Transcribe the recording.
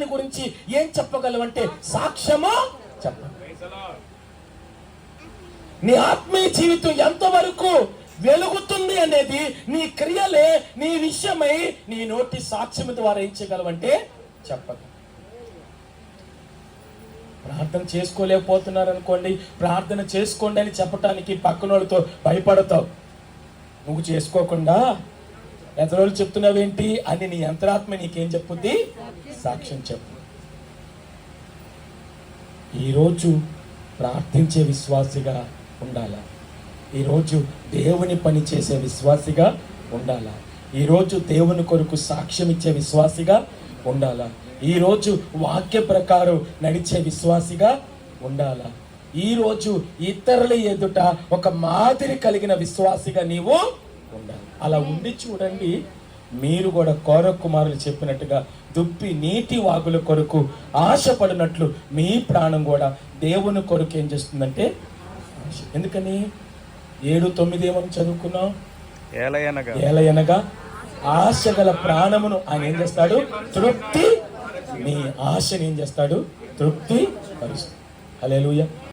దాని గురించి ఏం చెప్పగలవంటే సాక్ష్యము చెప్ప. నీ ఆత్మీయ జీవితం ఎంతవరకు వెలుగుతుంది అనేది నీ క్రియలే నీ విషయమై నీ నోటి సాక్ష్యం ద్వారా ఏం చేయగలవంటే చెప్పగ. ప్రార్థన చేసుకోలేకపోతున్నారు అనుకోండి, ప్రార్థన చేసుకోండి అని చెప్పటానికి పక్కనోళ్ళతో భయపడతావు. నువ్వు చేసుకోకుండా ఎతరోళ్ళు చెప్తున్నావేంటి అని నీ అంతరాత్మ నీకేం చెప్పుద్ది? సాక్ష్యం చెప్పు. ఈరోజు ప్రార్థించే విశ్వాసిగా ఉండాలా? ఈరోజు దేవుని పని చేసే విశ్వాసిగా ఉండాలా? ఈరోజు దేవుని కొరకు సాక్ష్యం ఇచ్చే విశ్వాసిగా ఉండాలా? ఈరోజు వాక్య ప్రకారం నడిచే విశ్వాసిగా ఉండాలా? ఈరోజు ఇతరుల ఎదుట ఒక మాదిరి కలిగిన విశ్వాసిగా నీవు ఉండాలి. అలా ఉండి చూడండి, మీరు కూడా కౌరవ కుమారులు చెప్పినట్టుగా దుప్పి నీటి వాగుల కొరకు ఆశపడినట్లు మీ ప్రాణం కూడా దేవుని కొరకు ఏం చేస్తుందంటే ఆశ. ఎందుకని 7-9 ఏమని చదువుకున్నాం? ఏలయనగా ఆశ గల ప్రాణమును ఆయన ఏం చేస్తాడు? తృప్తి. నీ ఆశని ఏం చేస్తాడు? తృప్తి పరుస్తాడు. హల్లెలూయా.